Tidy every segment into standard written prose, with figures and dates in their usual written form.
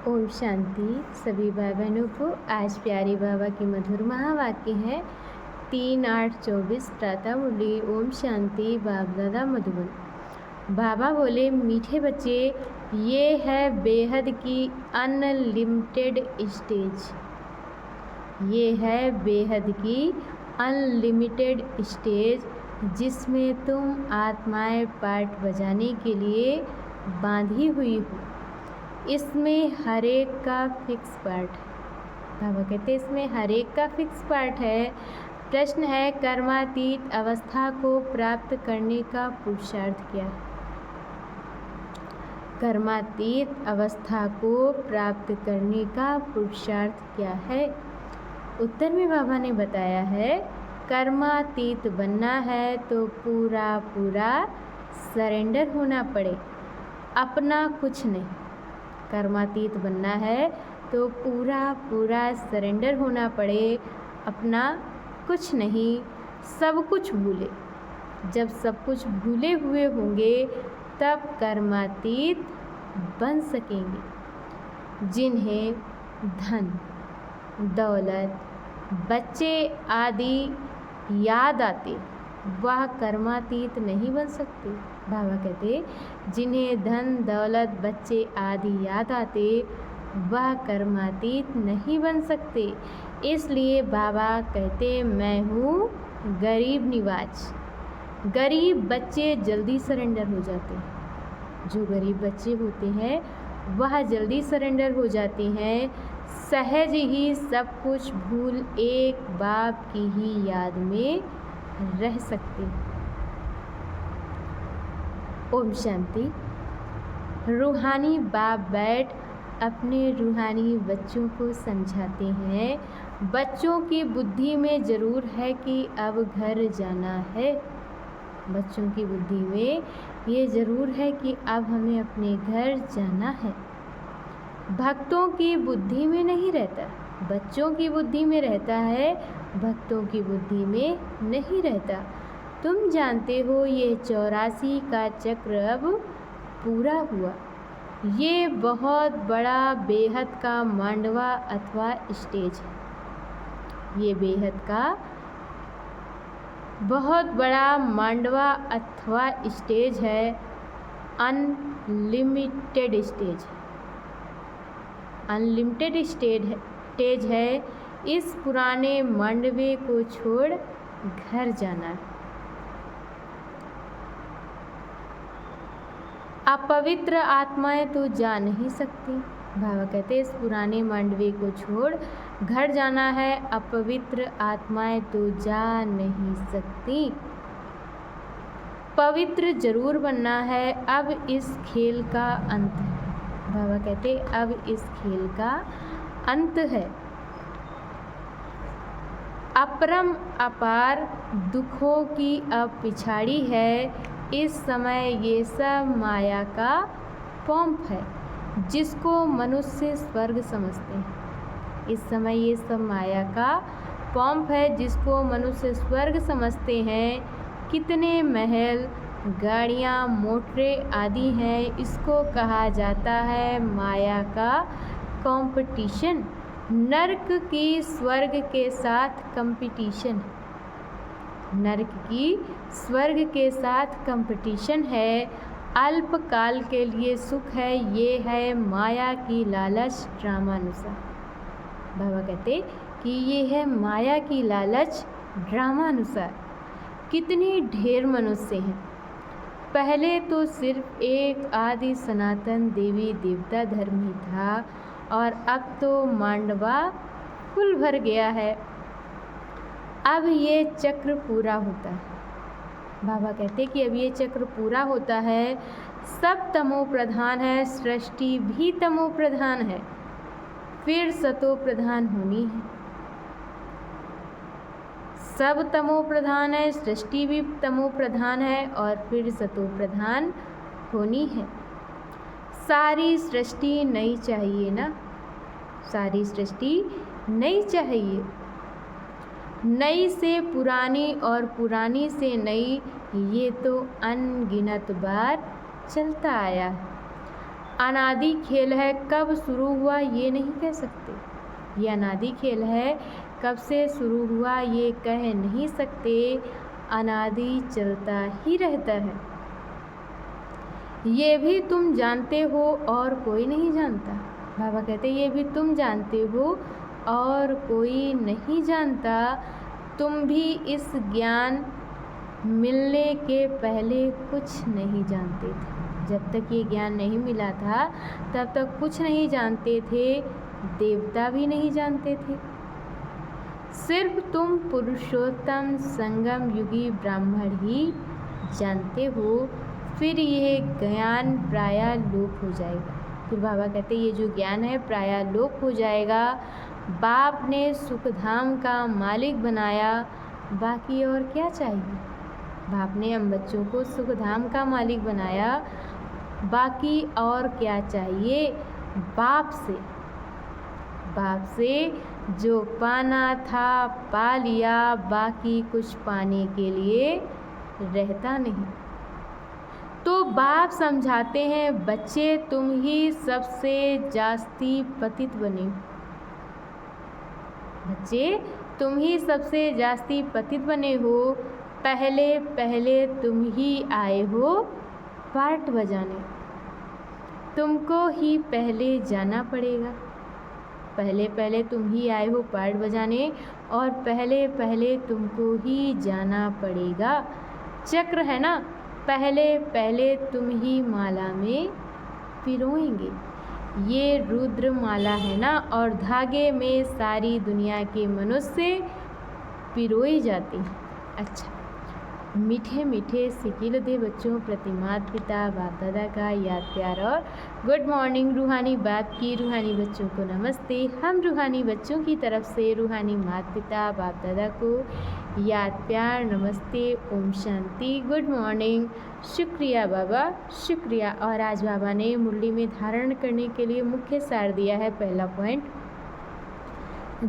ओम शांति। सभी भाई बहनों को आज प्यारे बाबा की मधुर महावाक्य है 3-8-24 प्रातः मुरली। ओम शांति। बाप दादा मधुबन। बाबा बोले, मीठे बच्चे, ये है बेहद की अनलिमिटेड स्टेज। ये है बेहद की अनलिमिटेड स्टेज जिसमें तुम आत्माएं पार्ट बजाने के लिए बांधी हुई हो। इसमें हर एक का फिक्स पार्ट है। बाबा कहते हैं इसमें हर एक का फिक्स पार्ट है। प्रश्न है, कर्मातीत अवस्था को प्राप्त करने का पुरुषार्थ क्या है? कर्मातीत अवस्था को प्राप्त करने का पुरुषार्थ क्या है? उत्तर में बाबा ने बताया है, कर्मातीत बनना है तो पूरा सरेंडर होना पड़े, अपना कुछ नहीं। कर्मातीत बनना है तो पूरा सरेंडर होना पड़े, अपना कुछ नहीं, सब कुछ भूले। जब सब कुछ भूले हुए होंगे तब कर्मातीत बन सकेंगे। जिन्हें धन, दौलत, बच्चे आदि याद आते वह कर्मातीत नहीं बन सकते। बाबा कहते, जिन्हें धन, दौलत, बच्चे आदि याद आते वह कर्मातीत नहीं बन सकते। इसलिए बाबा कहते, मैं हूँ गरीब निवाज। गरीब बच्चे जल्दी सरेंडर हो जाते हैं। जो गरीब बच्चे होते हैं वह जल्दी सरेंडर हो जाते हैं। सहज ही सब कुछ भूल एक बाप की ही याद में रह सकते। ओम शांति। रूहानी बाप बैठ अपने रूहानी बच्चों को समझाते हैं। बच्चों की बुद्धि में ज़रूर है कि अब घर जाना है। बच्चों की बुद्धि में ये ज़रूर है कि अब हमें अपने घर जाना है। भक्तों की बुद्धि में नहीं रहता, बच्चों की बुद्धि में रहता है, भक्तों की बुद्धि में नहीं रहता। तुम जानते हो ये 84 का चक्र अब पूरा हुआ। ये बहुत बड़ा बेहद का मांडवा अथवा स्टेज है। ये बेहद का बहुत बड़ा मांडवा अथवा स्टेज है, अनलिमिटेड स्टेज। अनलिमिटेड स्टेज है। इस पुराने मांडवे को छोड़ घर जाना है। अपवित्र आत्माएं तो जा नहीं सकती। बाबा कहते इस पुराने मांडवे को छोड़ घर जाना है। अपवित्र आत्माएं तो जा नहीं सकती। पवित्र जरूर बनना है। अब इस खेल का अंत है। बाबा कहते अब इस खेल का अंत है। अपरम अपार दुखों की अब पिछाड़ी है। इस समय ये सब माया का पंप है जिसको मनुष्य स्वर्ग समझते हैं। इस समय ये सब माया का पंप है जिसको मनुष्य स्वर्ग समझते हैं। कितने महल, गाड़ियाँ, मोटरें आदि हैं। इसको कहा जाता है माया का कंपटीशन। नर्क की स्वर्ग के साथ कंपटीशन। नर्क की स्वर्ग के साथ कंपटीशन है। अल्पकाल के लिए सुख है। ये है माया की लालच ड्रामानुसार। बाबा कहते कि ये है माया की लालच ड्रामानुसार। कितने ढेर मनुष्य हैं। पहले तो सिर्फ एक आदि सनातन देवी देवता धर्म ही था और अब तो मांडवा फुल भर गया है। अब ये चक्र पूरा होता है। बाबा कहते कि अब ये चक्र पूरा होता है। सब तमो प्रधान है, सृष्टि भी तमो प्रधान है, फिर सतो प्रधान होनी है। सब तमो प्रधान है, सृष्टि भी तमो प्रधान है और फिर सतो प्रधान होनी है। सारी सृष्टि नई चाहिए ना, सारी सृष्टि नई चाहिए। नई से पुरानी और पुरानी से नई, ये तो अनगिनत बार चलता आया है। अनादि खेल है, कब शुरू हुआ ये नहीं कह सकते। ये अनादि खेल है, कब से शुरू हुआ ये कह नहीं सकते। अनादि चलता ही रहता है। ये भी तुम जानते हो और कोई नहीं जानता। बाबा कहते ये भी तुम जानते हो और कोई नहीं जानता। तुम भी इस ज्ञान मिलने के पहले कुछ नहीं जानते थे। जब तक ये ज्ञान नहीं मिला था तब तक कुछ नहीं जानते थे, देवता भी नहीं जानते थे। सिर्फ तुम पुरुषोत्तम संगम युगी ब्राह्मण ही जानते हो। फिर ये ज्ञान प्रायः लोप हो जाएगा। फिर बाबा कहते ये जो ज्ञान है प्रायः लोप हो जाएगा। बाप ने सुखधाम का मालिक बनाया, बाकी और क्या चाहिए। बाप ने हम बच्चों को सुखधाम का मालिक बनाया, बाकी और क्या चाहिए। बाप से जो पाना था पा लिया, बाकी कुछ पाने के लिए रहता नहीं। तो बाप समझाते हैं बच्चे तुम ही सबसे जास्ती पतित बने हो। बच्चे तुम ही सबसे जास्ती पतित बने हो। पहले पहले तुम ही आए हो पार्ट बजाने। तुमको ही पहले जाना पड़ेगा। पहले पहले तुम ही आए हो पार्ट बजाने और पहले पहले तुमको ही जाना पड़ेगा। चक्र है ना, पहले पहले तुम ही माला में पिरोएंगे। ये रुद्र माला है ना, और धागे में सारी दुनिया के मनुष्य पिरोए जाते हैं। अच्छा, मीठे मीठे सिकिल दे बच्चों प्रति माता पिता बाप दादा का याद प्यार और गुड मॉर्निंग। रूहानी बाप की रूहानी बच्चों को नमस्ते। हम रूहानी बच्चों की तरफ से रूहानी माता पिता बाप दादा को याद प्यार नमस्ते, ओम शांति, गुड मॉर्निंग, शुक्रिया बाबा, शुक्रिया। और आज बाबा ने मुरली में धारण करने के लिए मुख्य सार दिया है। पहला पॉइंट,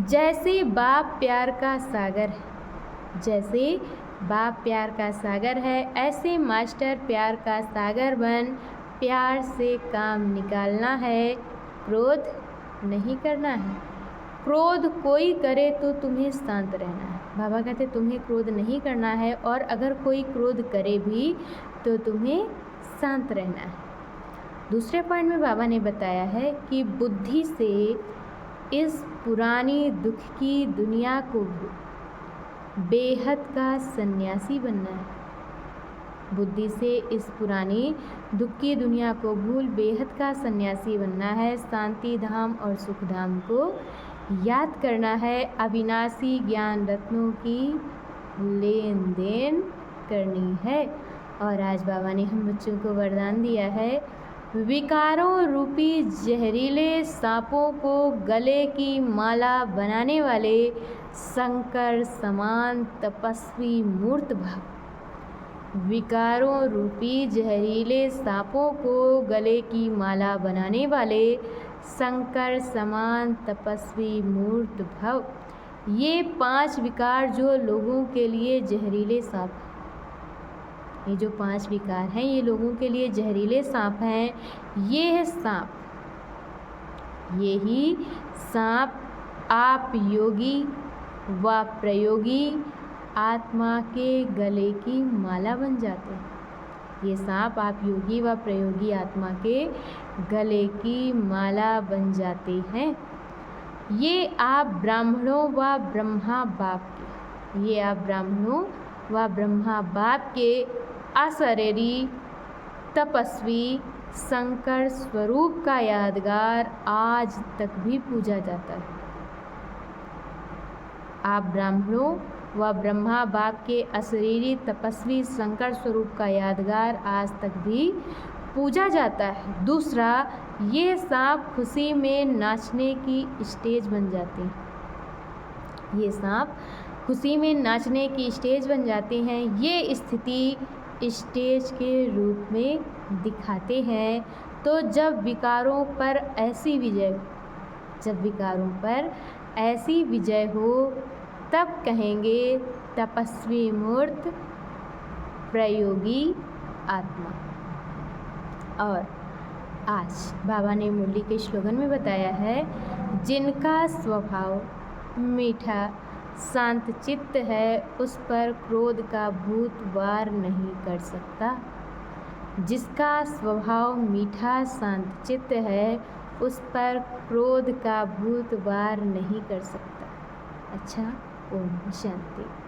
जैसे बाप प्यार का सागर है, जैसे बाप प्यार का सागर है, ऐसे मास्टर प्यार का सागर बन प्यार से काम निकालना है, क्रोध नहीं करना है। क्रोध कोई करे तो तुम्हें शांत रहना है। बाबा कहते तुम्हें क्रोध नहीं करना है, और अगर कोई क्रोध करे भी तो तुम्हें शांत रहना है। दूसरे पॉइंट में बाबा ने बताया है कि बुद्धि से इस पुरानी दुख की दुनिया को बेहद का सन्यासी बनना है। बुद्धि से इस पुरानी दुख की दुनिया को भूल बेहद का सन्यासी बनना है। शांति धाम और सुख धाम को याद करना है। अविनाशी ज्ञान रत्नों की लेन देन करनी है। और आज बाबा ने हम बच्चों को वरदान दिया है, विकारों रूपी जहरीले सांपों को गले की माला बनाने वाले शंकर समान तपस्वी मूर्त भाव। विकारों रूपी जहरीले सांपों को गले की माला बनाने वाले शंकर समान तपस्वी मूर्त भव। ये 5 विकार जो लोगों के लिए जहरीले सांप, ये जो 5 विकार हैं ये लोगों के लिए जहरीले सांप हैं। ये है सांप, यही सांप आप योगी व प्रयोगी आत्मा के गले की माला बन जाते हैं। ये सांप आप योगी व प्रयोगी आत्मा के गले की माला बन जाते हैं। ये आप ब्राह्मणों व ब्रह्मा बाप के, ये आप ब्राह्मणों व ब्रह्मा बाप के अशरीरी तपस्वी शंकर स्वरूप का यादगार आज तक भी पूजा जाता है। आप ब्राह्मणों व ब्रह्मा बाप के अशरीरी तपस्वी शंकर स्वरूप का यादगार आज तक भी पूजा जाता है। दूसरा, ये सांप खुशी में नाचने की स्टेज बन जाते हैं। ये सांप खुशी में नाचने की स्टेज बन जाते हैं। ये स्थिति स्टेज के रूप में दिखाते हैं। तो जब विकारों पर ऐसी विजय हो, जब विकारों पर ऐसी विजय हो, तब कहेंगे तपस्वी मूर्त प्रयोगी आत्मा। और आज बाबा ने मुरली के स्लोगन में बताया है, जिनका स्वभाव मीठा शांत चित्त है, उस पर क्रोध का भूत वार नहीं कर सकता। जिसका स्वभाव मीठा शांत चित्त है, उस पर क्रोध का भूत वार नहीं कर सकता। अच्छा, ओम शांति।